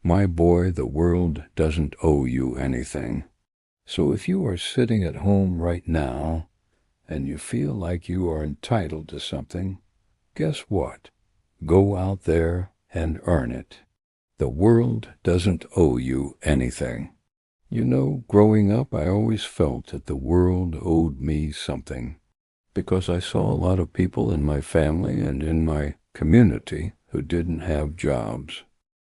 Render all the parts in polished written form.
My boy, the world doesn't owe you anything. So if you are sitting at home right now and you feel like you are entitled to something, guess what? Go out there and earn it. The world doesn't owe you anything. You know, growing up, I always felt that the world owed me something, because I saw a lot of people in my family and in my community who didn't have jobs,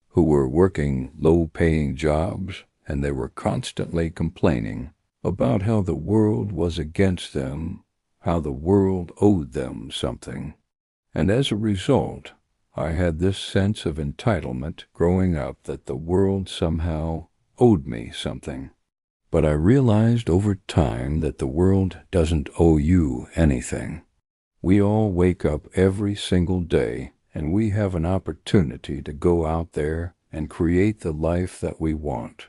who were working low-paying jobs, and they were constantly complaining about how the world was against them, how the world owed them something. And as a result, I had this sense of entitlement growing up that the world somehow owed me something. But I realized over time that the world doesn't owe you anything. We all wake up every single day, and we have an opportunity to go out there and create the life that we want.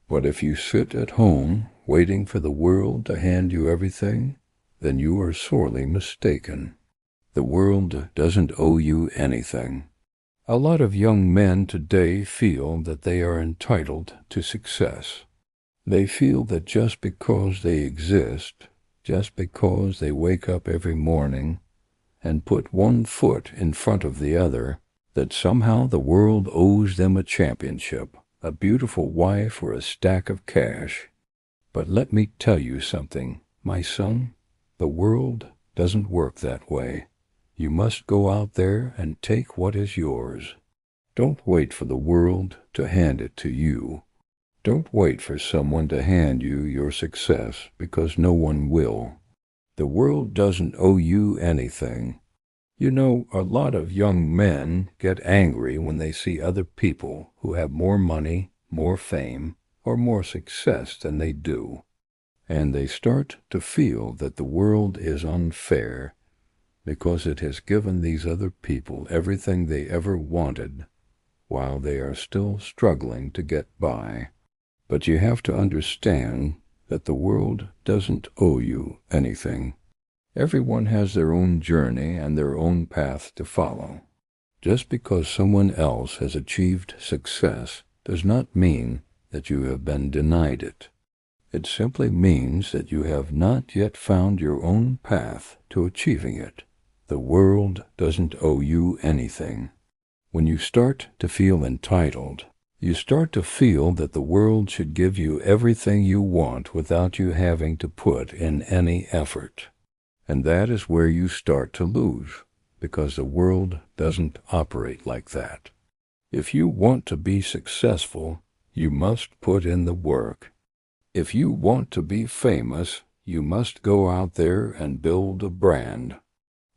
But if you sit at home waiting for the world to hand you everything, then you are sorely mistaken. The world doesn't owe you anything. A lot of young men today feel that they are entitled to success. They feel that just because they exist, just because they wake up every morning and put one foot in front of the other, that somehow the world owes them a championship, a beautiful wife, or a stack of cash. But let me tell you something, my son, the world doesn't work that way. You must go out there and take what is yours. Don't wait for the world to hand it to you. Don't wait for someone to hand you your success, because no one will. The world doesn't owe you anything. You know, a lot of young men get angry when they see other people who have more money, more fame, or more success than they do. And they start to feel that the world is unfair because it has given these other people everything they ever wanted, while they are still struggling to get by. But you have to understand that the world doesn't owe you anything. Everyone has their own journey and their own path to follow. Just because someone else has achieved success does not mean that you have been denied it. It simply means that you have not yet found your own path to achieving it. The world doesn't owe you anything. When you start to feel entitled, you start to feel that the world should give you everything you want without you having to put in any effort. And that is where you start to lose, because the world doesn't operate like that. If you want to be successful, you must put in the work. If you want to be famous, you must go out there and build a brand.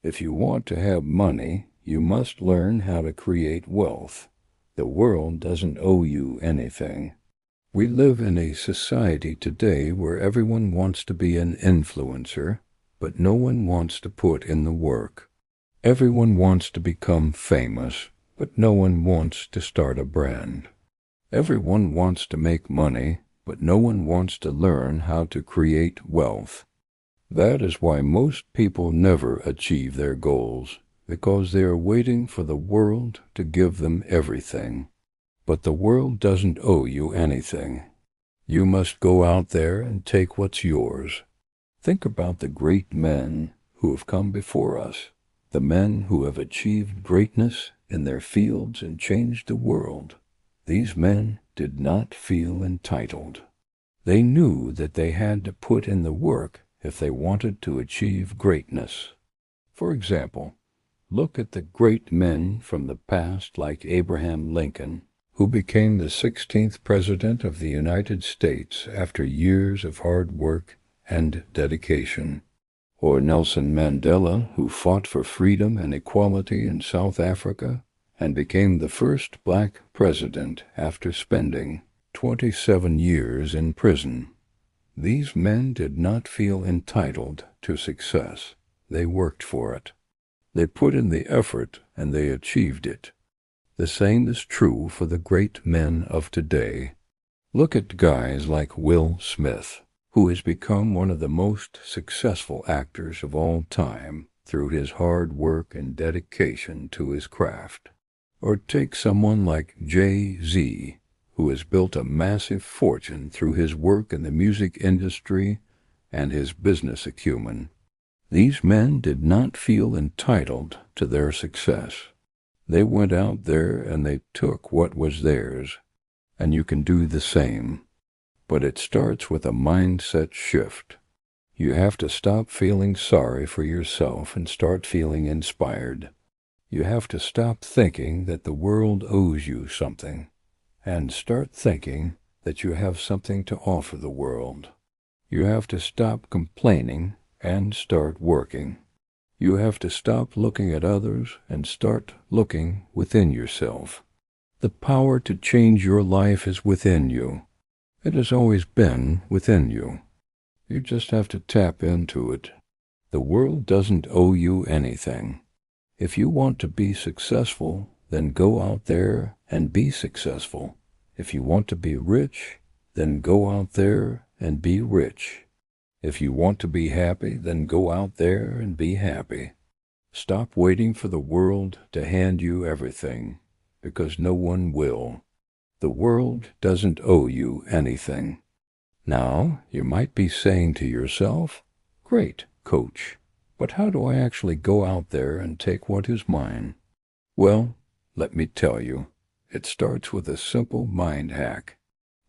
If you want to have money, you must learn how to create wealth. The world doesn't owe you anything. We live in a society today where everyone wants to be an influencer, but no one wants to put in the work. Everyone wants to become famous, but no one wants to start a brand. Everyone wants to make money, but no one wants to learn how to create wealth. That is why most people never achieve their goals, because they are waiting for the world to give them everything. But the world doesn't owe you anything. You must go out there and take what's yours. Think about the great men who have come before us, the men who have achieved greatness in their fields and changed the world. These men did not feel entitled. They knew that they had to put in the work if they wanted to achieve greatness. For example, look at the great men from the past like Abraham Lincoln, who became the 16th President of the United States after years of hard work and dedication. Or Nelson Mandela, who fought for freedom and equality in South Africa and became the first black president after spending 27 years in prison. These men did not feel entitled to success. They worked for it. They put in the effort and they achieved it. The same is true for the great men of today. Look at guys like Will Smith, who has become one of the most successful actors of all time through his hard work and dedication to his craft. Or take someone like Jay-Z, who has built a massive fortune through his work in the music industry and his business acumen. These men did not feel entitled to their success. They went out there and they took what was theirs, and you can do the same. But it starts with a mindset shift. You have to stop feeling sorry for yourself and start feeling inspired. You have to stop thinking that the world owes you something and start thinking that you have something to offer the world. You have to stop complaining and start working. You have to stop looking at others and start looking within yourself. The power to change your life is within you. It has always been within you. You just have to tap into it. The world doesn't owe you anything. If you want to be successful, then go out there and be successful. If you want to be rich, then go out there and be rich. If you want to be happy, then go out there and be happy. Stop waiting for the world to hand you everything, because no one will. The world doesn't owe you anything. Now, you might be saying to yourself, "Great, Coach, but how do I actually go out there and take what is mine?" Well, let me tell you, it starts with a simple mind hack.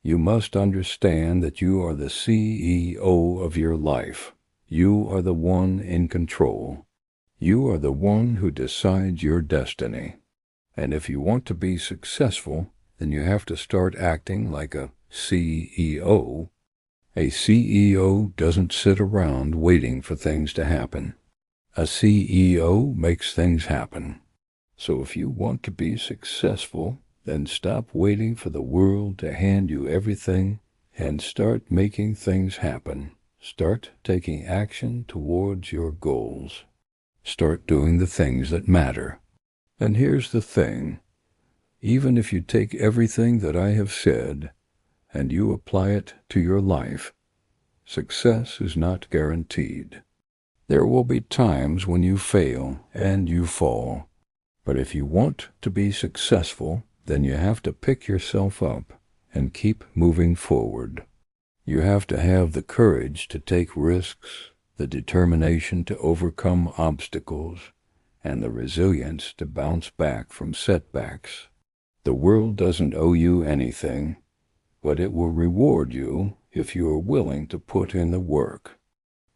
You must understand that you are the CEO of your life. You are the one in control. You are the one who decides your destiny. And if you want to be successful, then you have to start acting like a CEO. A CEO doesn't sit around waiting for things to happen. A CEO makes things happen. So if you want to be successful, then stop waiting for the world to hand you everything and start making things happen. Start taking action towards your goals. Start doing the things that matter. And here's the thing. Even if you take everything that I have said and you apply it to your life, success is not guaranteed. There will be times when you fail and you fall. But if you want to be successful, then you have to pick yourself up and keep moving forward. You have to have the courage to take risks, the determination to overcome obstacles, and the resilience to bounce back from setbacks. The world doesn't owe you anything, but it will reward you if you are willing to put in the work.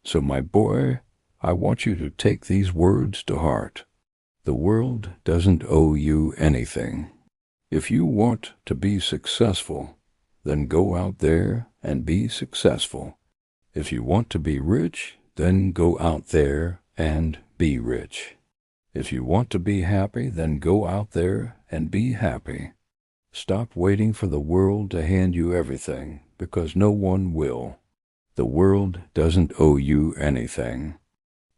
So my boy, I want you to take these words to heart. The world doesn't owe you anything. If you want to be successful, then go out there and be successful. If you want to be rich, then go out there and be rich. If you want to be happy, then go out there and be happy. Stop waiting for the world to hand you everything, because no one will. The world doesn't owe you anything.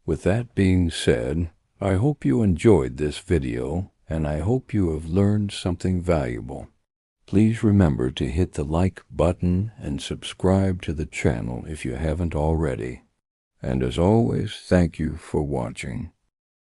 With that being said, I hope you enjoyed this video, and I hope you have learned something valuable. Please remember to hit the like button and subscribe to the channel if you haven't already. And as always, thank you for watching.